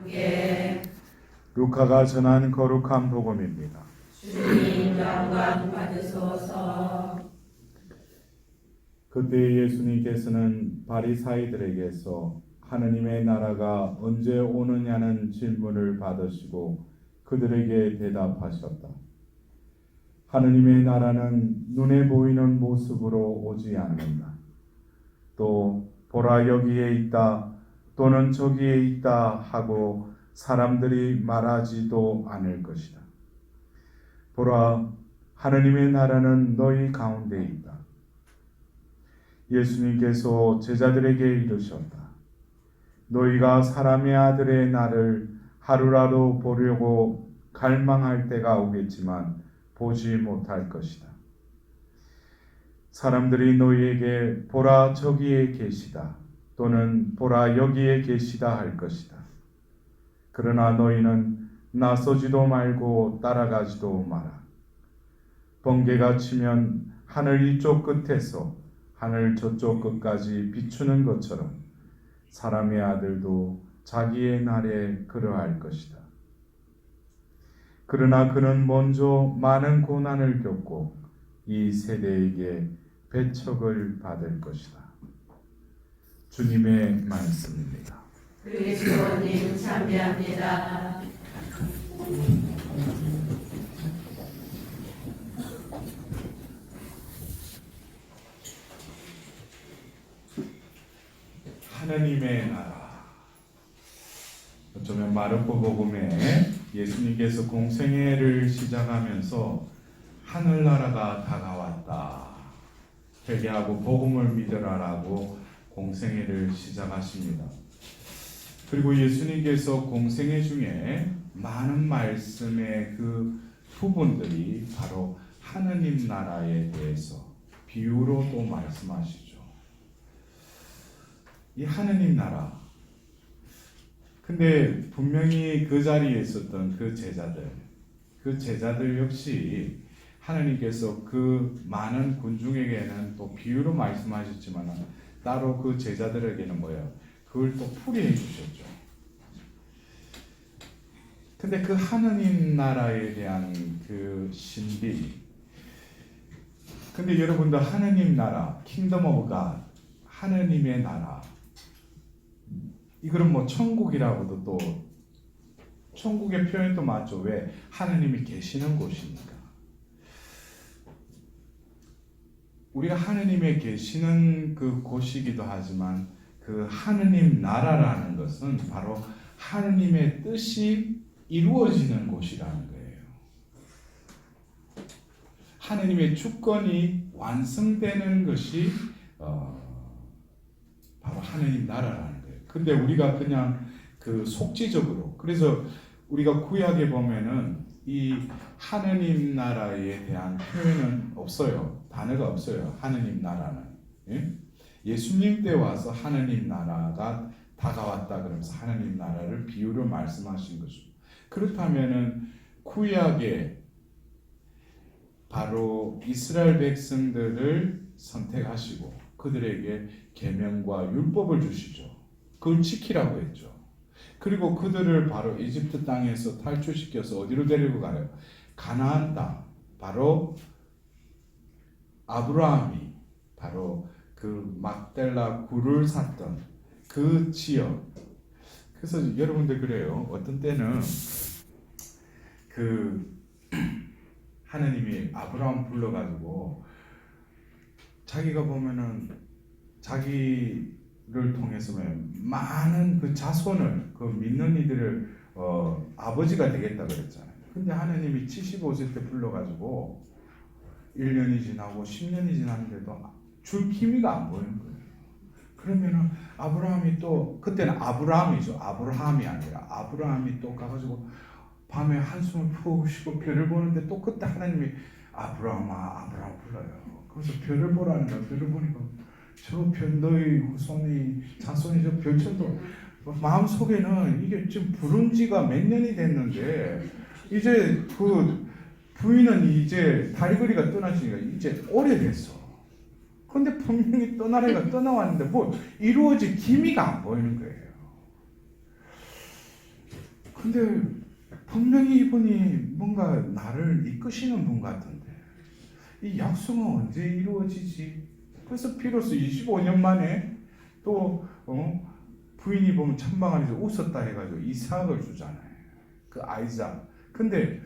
함께 루카가 전한 거룩한 복음입니다. 주님 영광 받으소서. 그때 예수님께서는 바리사이들에게서 하느님의 나라가 언제 오느냐는 질문을 받으시고 그들에게 대답하셨다. 하느님의 나라는 눈에 보이는 모습으로 오지 않는다. 또 보라 여기에 있다 또는 저기에 있다 하고 사람들이 말하지도 않을 것이다. 보라 하느님의 나라는 너희 가운데 있다. 예수님께서 제자들에게 이르셨다. 너희가 사람의 아들의 날을 하루라도 보려고 갈망할 때가 오겠지만 보지 못할 것이다. 사람들이 너희에게 보라 저기에 계시다 또는 보라 여기에 계시다 할 것이다. 그러나 너희는 나서지도 말고 따라가지도 마라. 번개가 치면 하늘 이쪽 끝에서 하늘 저쪽 끝까지 비추는 것처럼 사람의 아들도 자기의 날에 그러할 것이다. 그러나 그는 먼저 많은 고난을 겪고 이 세대에게 배척을 받을 것이다. 주님의 말씀입니다. 그리스도님 참배합니다. 하느님의 나라. 어쩌면 마르코 복음에 예수님께서 공생애를 시작하면서 하늘나라가 다가왔다. 회개하고 복음을 믿으라라고 공생애를 시작하십니다. 그리고 예수님께서 공생애 중에 많은 말씀의 그 부분들이 바로 하느님 나라에 대해서 비유로 또 말씀하시죠. 이 하느님 나라. 근데 분명히 그 자리에 있었던 그 제자들 역시 하느님께서 그 많은 군중에게는 또 비유로 말씀하셨지만 따로 그 제자들에게는 뭐예요? 그걸 또 풀이해 주셨죠. 근데 그 하느님 나라에 대한 그 신비. 근데 여러분도 하느님 나라, 킹덤 오브 갓, 하느님의 나라. 이거는 뭐 천국이라고도 또 천국의 표현도 맞죠. 왜? 하느님이 계시는 곳이니까. 우리가 하느님의 계시는 그 곳이기도 하지만 그 하느님 나라라는 것은 바로 하느님의 뜻이 이루어지는 곳이라는 거예요. 하느님의 주권이 완성되는 것이 바로 하느님 나라라는 거예요. 근데 우리가 그냥 그 속지적으로, 그래서 우리가 구약에 보면은 이 하느님 나라에 대한 표현은 없어요. 단어가 없어요. 하느님 나라는. 예? 예수님 때 와서 하느님 나라가 다가왔다 그러면서 하느님 나라를 비유로 말씀하신 것입니다. 그렇다면은 구약에 바로 이스라엘 백성들을 선택하시고 그들에게 계명과 율법을 주시죠. 그걸 지키라고 했죠. 그리고 그들을 바로 이집트 땅에서 탈출시켜서 어디로 데리고 가요? 가나안 땅. 바로 아브라함이 바로 그 막델라 굴을 샀던 그 지역. 그래서 여러분들 그래요. 어떤 때는 그 하느님이 아브라함 불러가지고 자기가 보면은 자기를 통해서 많은 그 자손을 그 믿는 이들을 아버지가 되겠다 그랬잖아요. 근데 하느님이 75세 때 불러가지고 1년이 지나고 10년이 지났는데도 줄 기미가 안 보이는 거예요. 그러면은 아브라함이 또 그때는 아브라함이죠. 아브라함이 아니라 아브라함이 또 가가지고 밤에 한숨을 푹 쉬고 별을 보는데 또 그때 하나님이 아브라함아 아브라함 불러요. 그래서 별을 보라는 거예요. 별을 보니까 저 별 너희 후손이 자손이 저 별처럼 마음속에는 이게 지금 부른 지가 몇 년이 됐는데 이제 그 부인은 이제 다리거리가 떠나시니까 이제 오래됐어. 근데 분명히 떠나래가 떠나왔는데 뭐 이루어질 기미가 안 보이는 거예요. 근데 분명히 이분이 뭔가 나를 이끄시는 분 같은데 이 약속은 언제 이루어지지? 그래서 비로소 25년 만에 또 부인이 보면 천방 안에서 웃었다 해가지고 이삭을 주잖아요. 그 아이작. 근데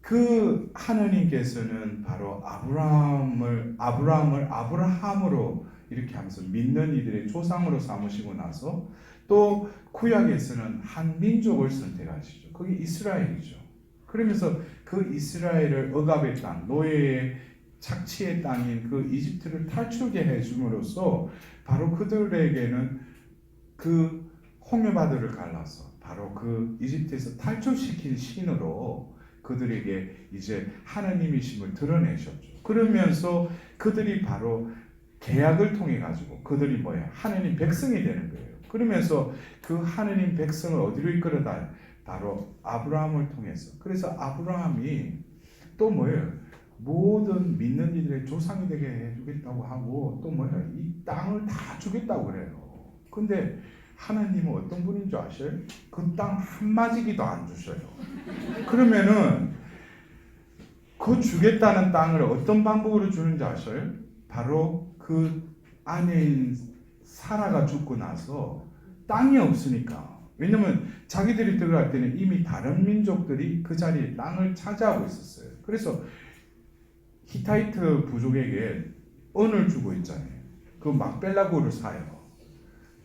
그 하나님께서는 바로 아브라함을 아브라함으로 이렇게 하면서 믿는 이들의 조상으로 삼으시고 나서 또 구약에서는 한 민족을 선택하시죠. 그게 이스라엘이죠. 그러면서 그 이스라엘을 억압의 땅, 노예의 착취의 땅인 그 이집트를 탈출게 해줌으로써 바로 그들에게는 그 홍해바다를 갈라서 바로 그 이집트에서 탈출시킨 신으로 그들에게 이제 하나님이심을 드러내셨죠. 그러면서 그들이 바로 계약을 통해 가지고 그들이 뭐야? 하나님 백성이 되는 거예요. 그러면서 그 하나님 백성을 어디로 이끌어다? 바로 아브라함을 통해서. 그래서 아브라함이 또 뭐예요? 모든 믿는 이들의 조상이 되게 해주겠다고 하고 또 뭐예요? 이 땅을 다 주겠다고 그래요. 근데 하나님은 어떤 분인 줄 아셔요? 그 땅 한마디기도 안 주셔요. 그러면은 그 주겠다는 땅을 어떤 방법으로 주는지 아셔요? 바로 그 아내인 사라가 죽고 나서 땅이 없으니까. 왜냐면 자기들이 들어갈 때는 이미 다른 민족들이 그 자리에 땅을 차지하고 있었어요. 그래서 히타이트 부족에게 은을 주고 있잖아요. 그 막벨라고를 사요.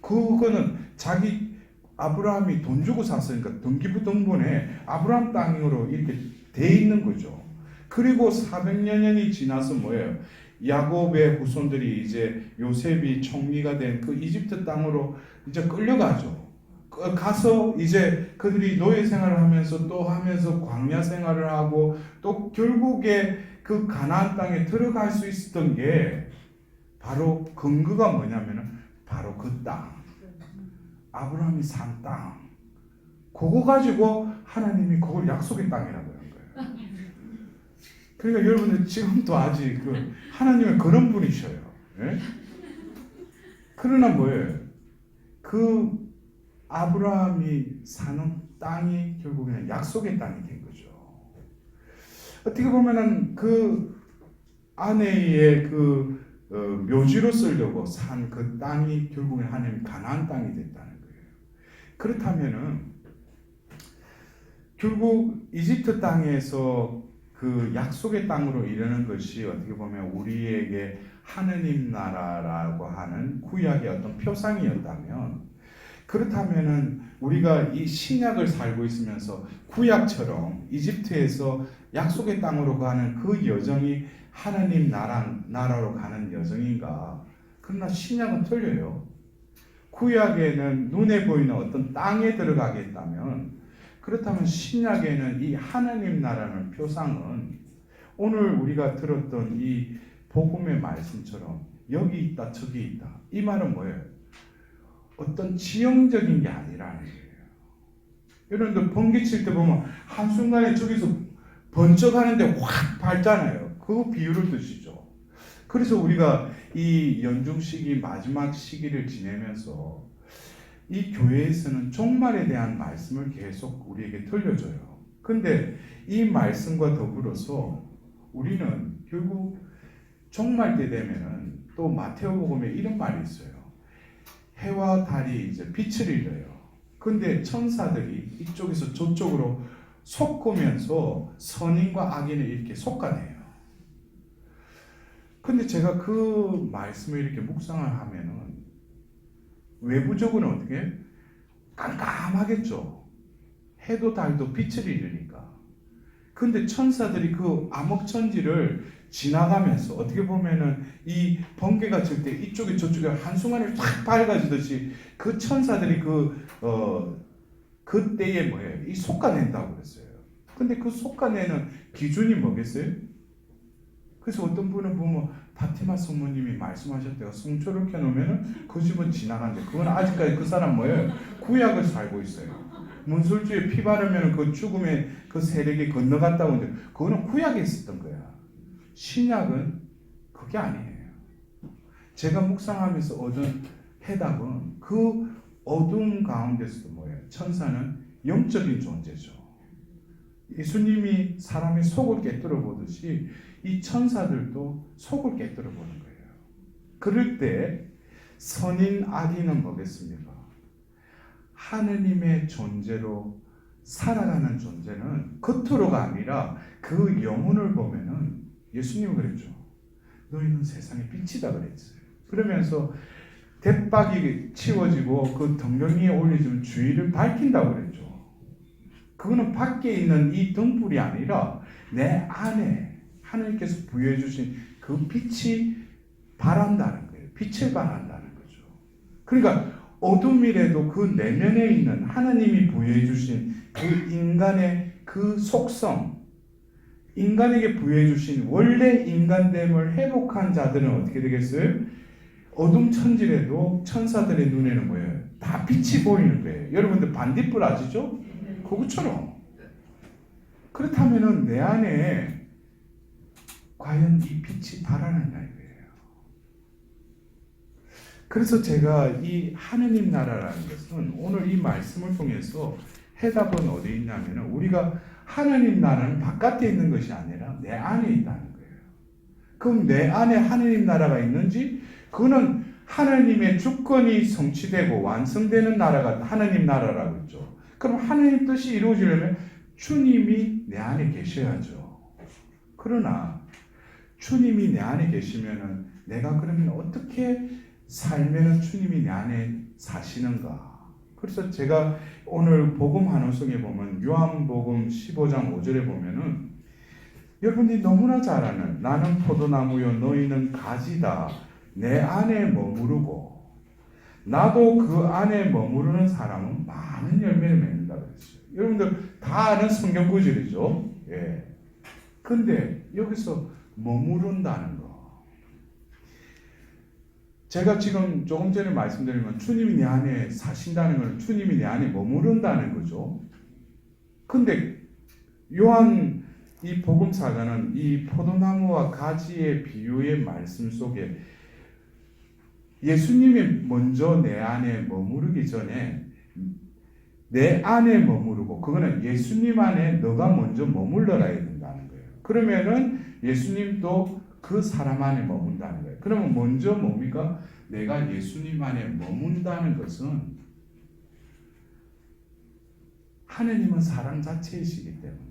그거는 자기 아브라함이 돈 주고 샀으니까 등기부등본에 아브라함 땅으로 이렇게 돼 있는 거죠. 그리고 400여 년이 지나서 뭐예요? 야곱의 후손들이 이제 요셉이 총리가 된 그 이집트 땅으로 이제 끌려가죠. 가서 이제 그들이 노예 생활을 하면서 또 하면서 광야 생활을 하고 또 결국에 그 가나안 땅에 들어갈 수 있었던 게 바로 근거가 뭐냐면은 바로 그 땅. 아브라함이 산 땅. 그거 가지고 하나님이 그걸 약속의 땅이라고 하는 거예요. 그러니까 여러분들 지금도 아직 그 하나님은 그런 분이셔요. 예? 그러나 뭐예요? 그 아브라함이 사는 땅이 결국에는 약속의 땅이 된 거죠. 어떻게 보면은 그 아내의 그 묘지로 쓰려고 산 그 땅이 결국엔 하나님 가나안 땅이 됐다는 거예요. 그렇다면은 결국 이집트 땅에서 그 약속의 땅으로 이르는 것이 어떻게 보면 우리에게 하느님 나라라고 하는 구약의 어떤 표상이었다면, 그렇다면은 우리가 이 신약을 살고 있으면서 구약처럼 이집트에서 약속의 땅으로 가는 그 여정이 하나님 나라로 가는 여정인가? 그러나 신약은 틀려요. 구약에는 눈에 보이는 어떤 땅에 들어가겠다면, 그렇다면 신약에는 이 하나님 나라는 표상은 오늘 우리가 들었던 이 복음의 말씀처럼 여기 있다 저기 있다, 이 말은 뭐예요? 어떤 지형적인 게 아니라는 거예요. 여러분들 번개 칠 때 보면 한순간에 저기서 번쩍하는데 확 밟잖아요. 그 비유를 뜻이죠. 그래서 우리가 이 연중 시기 마지막 시기를 지내면서 이 교회에서는 종말에 대한 말씀을 계속 우리에게 들려줘요. 근데 이 말씀과 더불어서 우리는 결국 종말 때 되면은 또 마태오복음에 이런 말이 있어요. 해와 달이 이제 빛을 잃어요. 근데 천사들이 이쪽에서 저쪽으로 솟구면서 선인과 악인을 이렇게 솎아내요. 근데 제가 그 말씀을 이렇게 묵상을 하면은 외부적으로는 어떻게? 깜깜하겠죠. 해도 달도 빛을 잃으니까. 근데 천사들이 그 암흑천지를 지나가면서 어떻게 보면은 이 번개가 칠 때 이쪽에 저쪽에 한순간에 확 밝아지듯이 그 천사들이 그때에 뭐예요? 이 솎아낸다고 그랬어요. 근데 그 솎아내는 기준이 뭐겠어요? 그래서 어떤 분은 보면 파티마 성모님이 말씀하셨대요. 성초를 켜놓으면 그 집은 지나간대. 그건 아직까지 그 사람 뭐예요? 구약을 살고 있어요. 문술주에 피 바르면 그 죽음의 그 세력이 건너갔다고 하는데 그거는 구약에 있었던 거야. 신약은 그게 아니에요. 제가 묵상하면서 얻은 해답은 그 어두운 가운데서도 뭐예요? 천사는 영적인 존재죠. 예수님이 사람의 속을 깨뜨려 보듯이 이 천사들도 속을 깨뜨려 보는 거예요. 그럴 때 선인 악인은 뭐겠습니까? 하느님의 존재로 살아가는 존재는 겉으로가 아니라 그 영혼을 보면은 예수님은 그랬죠. 너희는 세상의 빛이다 그랬어요. 그러면서 대박이 치워지고 그 덩령 위에 올려주면 주위를 밝힌다고 그랬죠. 그거는 밖에 있는 이 등불이 아니라 내 안에 하나님께서 부여해 주신 그 빛이 바란다는 거예요. 빛을 바란다는 거죠. 그러니까 어둠이라도 그 내면에 있는 하나님이 부여해 주신 그 인간의 그 속성, 인간에게 부여해 주신 원래 인간됨을 회복한 자들은 어떻게 되겠어요? 어둠 천지라도 천사들의 눈에는 뭐예요? 다 빛이 보이는 거예요. 여러분들 반딧불 아시죠? 그것처럼. 그렇다면은 내 안에 과연 이 빛이 바라느냐 이거예요. 그래서 제가 이 하느님 나라라는 것은 오늘 이 말씀을 통해서 해답은 어디 있냐면은 우리가 하느님 나라는 바깥에 있는 것이 아니라 내 안에 있다는 거예요. 그럼 내 안에 하느님 나라가 있는지 그거는 하느님의 주권이 성취되고 완성되는 나라가 하느님 나라라고 했죠. 그럼 하느님 뜻이 이루어지려면 주님이 내 안에 계셔야죠. 그러나 주님이 내 안에 계시면은 내가 그러면 어떻게 살면은 주님이 내 안에 사시는가? 그래서 제가 오늘 복음 한호성에 보면 요한복음 15장 5절에 보면은 여러분들이 너무나 잘 아는 나는 포도나무요 너희는 가지다 내 안에 머무르고 나도 그 안에 머무르는 사람은 많은 열매를 맺는다 그랬어요. 여러분들 다 아는 성경 구절이죠. 예. 근데 여기서 머무른다는 거. 제가 지금 조금 전에 말씀드린 건 주님이 내 안에 사신다는 건 주님이 내 안에 머무른다는 거죠. 근데 요한 이 복음사가는 이 포도나무와 가지의 비유의 말씀 속에 예수님이 먼저 내 안에 머무르기 전에 내 안에 머무르고 그거는 예수님 안에 너가 먼저 머물러야 된다는 거예요. 그러면은 예수님도 그 사람 안에 머문다는 거예요. 그러면 먼저 뭡니까? 내가 예수님 안에 머문다는 것은 하느님은 사랑 자체이시기 때문에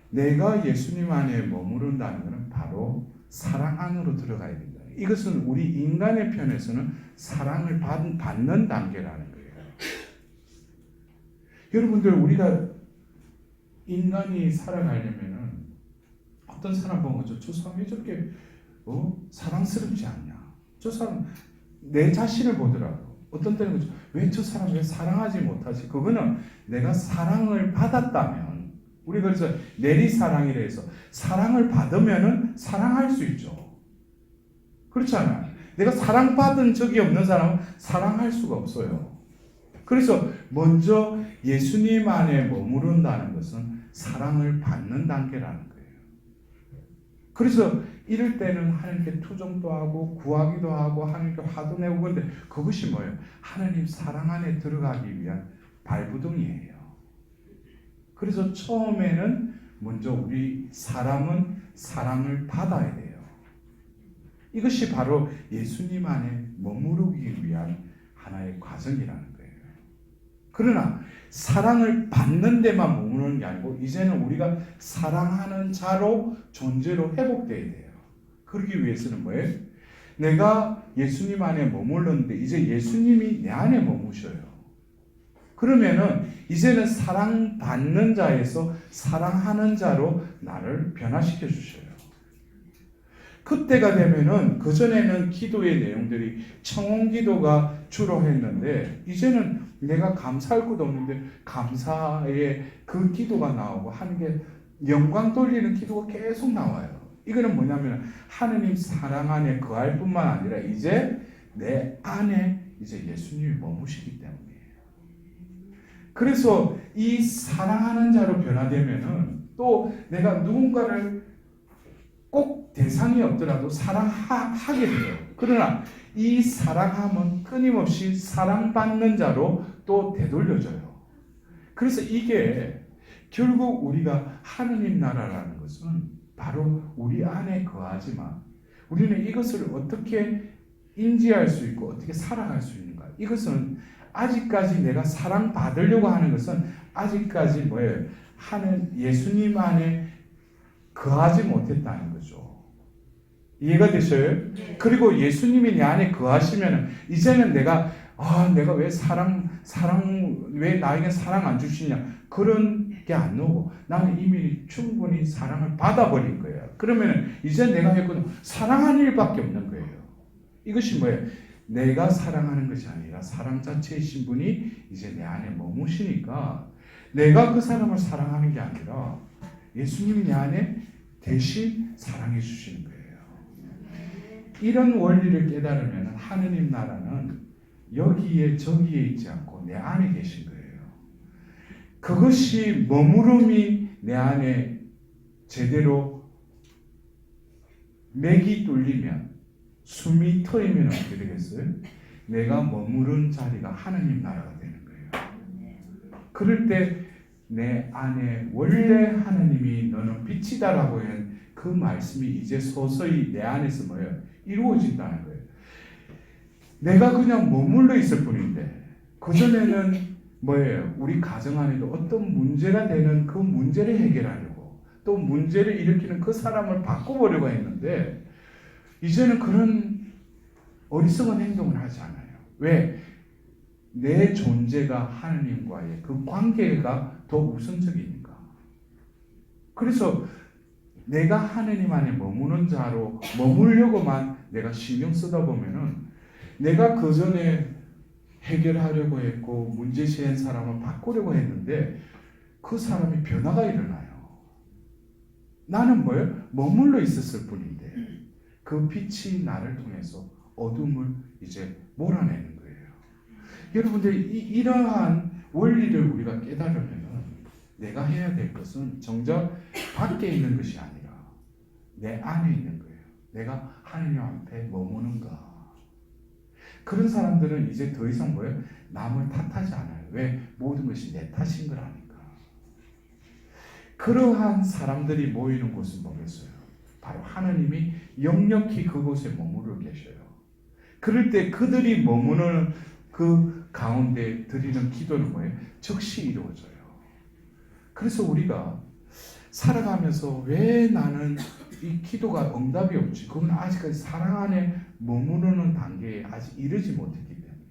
내가 예수님 안에 머무른다는 것은 바로 사랑 안으로 들어가야 된다. 이것은 우리 인간의 편에서는 사랑을 받는 단계라는 거예요. 여러분들 우리가 인간이 살아가려면은 어떤 사람 보면 저 사람이 저렇게 사랑스럽지 않냐? 저 사람 내 자신을 보더라도 어떤 때는 왜 저 사람 왜 사랑하지 못하지? 그거는 내가 사랑을 받았다면 우리 그래서 내리사랑이라 해서 사랑을 받으면은 사랑할 수 있죠. 그렇잖아요. 내가 사랑받은 적이 없는 사람은 사랑할 수가 없어요. 그래서 먼저 예수님 안에 머무른다는 것은 사랑을 받는 단계라는 거예요. 그래서 이럴 때는 하나님께 투정도 하고 구하기도 하고 하나님께 화도 내고 그런데 그것이 뭐예요? 하나님 사랑 안에 들어가기 위한 발부둥이에요. 그래서 처음에는 먼저 우리 사람은 사랑을 받아야 돼요. 이것이 바로 예수님 안에 머무르기 위한 하나의 과정이라는 거예요. 그러나 사랑을 받는 데만 머무르는 게 아니고 이제는 우리가 사랑하는 자로 존재로 회복돼야 돼요. 그러기 위해서는 뭐예요? 내가 예수님 안에 머물렀는데 이제 예수님이 내 안에 머무셔요. 그러면은 이제는 사랑받는 자에서 사랑하는 자로 나를 변화시켜 주셔요. 그때가 되면은 그전에는 기도의 내용들이 청혼 기도가 주로 했는데 이제는 내가 감사할 것도 없는데 감사의 그 기도가 나오고 하나님께 영광 돌리는 기도가 계속 나와요. 이거는 뭐냐면 하느님 사랑 안에 거할 뿐만 아니라 이제 내 안에 이제 예수님이 머무시기 때문이에요. 그래서 이 사랑하는 자로 변화되면은 또 내가 누군가를 꼭 대상이 없더라도 사랑하게 돼요. 그러나 이 사랑함은 끊임없이 사랑받는 자로 또 되돌려져요. 그래서 이게 결국 우리가 하느님 나라라는 것은 바로 우리 안에 거하지만 우리는 이것을 어떻게 인지할 수 있고 어떻게 살아갈 수 있는가? 이것은 아직까지 내가 사랑받으려고 하는 것은 아직까지 뭐예요? 하는 예수님 안에 거하지 못했다는 거죠. 이해가 되셔요? 네. 그리고 예수님이 내 안에 거하시면 이제는 내가 왜 왜 나에게 사랑 안 주시냐 그런 게 안 나오고 나는 이미 충분히 사랑을 받아버린 거예요. 그러면 이제 내가 했거든 사랑하는 일밖에 없는 거예요. 이것이 뭐예요? 내가 사랑하는 것이 아니라 사랑 자체이신 분이 이제 내 안에 머무시니까 내가 그 사람을 사랑하는 게 아니라 예수님이 내 안에 대신 사랑해 주시는 거예요. 이런 원리를 깨달으면 하느님 나라는 여기에 저기에 있지 않고 내 안에 계신 거예요. 그것이 머무름이 내 안에 제대로 맥이 뚫리면 숨이 트이면 어떻게 되겠어요? 내가 머무른 자리가 하느님 나라가 되는 거예요. 그럴 때 내 안에 원래 하느님이 너는 빛이다라고 한 그 말씀이 이제 서서히 내 안에서 뭐예요? 이루어진다는 거예요. 내가 그냥 머물러 있을 뿐인데 그전에는 뭐예요? 우리 가정 안에도 어떤 문제가 되는 그 문제를 해결하려고 또 문제를 일으키는 그 사람을 바꿔보려고 했는데 이제는 그런 어리석은 행동을 하지 않아요. 왜? 내 존재가 하나님과의 그 관계가 더 우선적이니까. 그래서 내가 하나님 안에 머무는 자로 머물려고만 내가 신경 쓰다 보면은 내가 그 전에 해결하려고 했고 문제시한 사람을 바꾸려고 했는데 그 사람이 변화가 일어나요. 나는 뭐예요? 머물러 있었을 뿐인데 그 빛이 나를 통해서 어둠을 이제 몰아내는 거예요. 여러분들 이러한 원리를 우리가 깨달으면 내가 해야 될 것은 정작 밖에 있는 것이 아니라 내 안에 있는 거예요. 내가 하느님 앞에 머무는가. 그런 사람들은 이제 더 이상 뭐예요? 남을 탓하지 않아요. 왜? 모든 것이 내 탓인 걸 아니까. 그러한 사람들이 모이는 곳은 뭐겠어요? 바로 하나님이 역력히 그곳에 머무르 계셔요. 그럴 때 그들이 머무는 그 가운데 드리는 기도는 뭐예요? 즉시 이루어져요. 그래서 우리가 살아가면서 왜 나는 이 기도가 응답이 없지? 그건 아직까지 사랑 안에 머무르는 단계에 아직 이르지 못했기 때문이에요.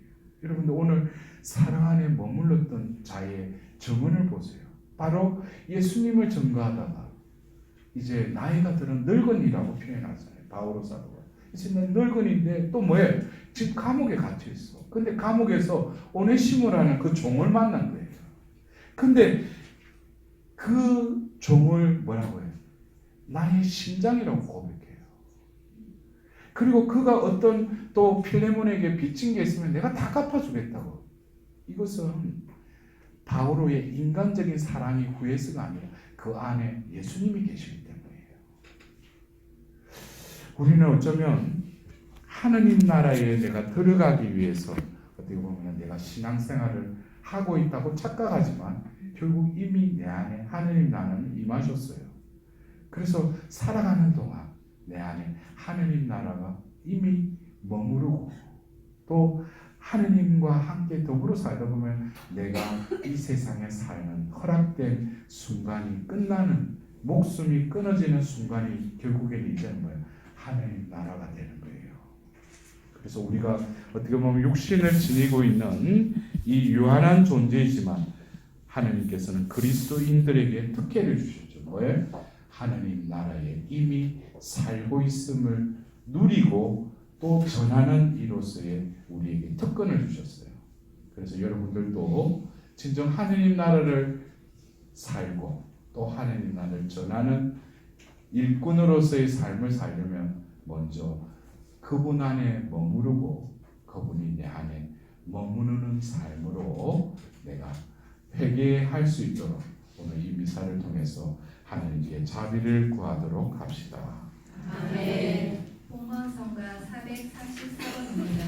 여러분들 오늘 사랑 안에 머물렀던 자의 증언을 보세요. 바로 예수님을 증거하다가 이제 나이가 들은 늙은이라고 표현하잖아요. 바오로 사도가. 이제 난 늙은이인데 또 뭐예요? 지금 감옥에 갇혀 있어. 근데 감옥에서 오네시모라는 그 종을 만난 거예요. 근데 그 종을 뭐라고 해요? 나의 심장이라고 고백해요. 그리고 그가 어떤 또 필레몬에게 빚진 게 있으면 내가 다 갚아주겠다고. 이것은 바오로의 인간적인 사랑이 후에서가 아니라 그 안에 예수님이 계시기 때문이에요. 우리는 어쩌면 하느님 나라에 내가 들어가기 위해서 어떻게 보면 내가 신앙생활을 하고 있다고 착각하지만 결국 이미 내 안에 하느님 나라는 임하셨어요. 그래서 살아가는 동안 내 안에 하느님 나라가 이미 머무르고 또 하느님과 함께 더불어 살다 보면 내가 이 세상의 삶은 허락된 순간이 끝나는 목숨이 끊어지는 순간이 결국에는 이제 뭐예요? 하느님 나라가 되는 거예요. 그래서 우리가 어떻게 보면 육신을 지니고 있는 이 유한한 존재이지만 하느님께서는 그리스도인들에게 특혜를 주셨죠. 뭐예요? 하느님 나라에 이미 살고 있음을 누리고 또 전하는 이로서의 우리에게 특권을 주셨어요. 그래서 여러분들도 진정 하느님 나라를 살고 또 하느님 나라를 전하는 일꾼으로서의 삶을 살려면 먼저 그분 안에 머무르고 그분이 내 안에 머무르는 삶으로 내가 회개할 수 있도록 오늘 이 미사를 통해서 하나님께 자비를 구하도록 합시다. 아멘. 공헌성가 444번입니다.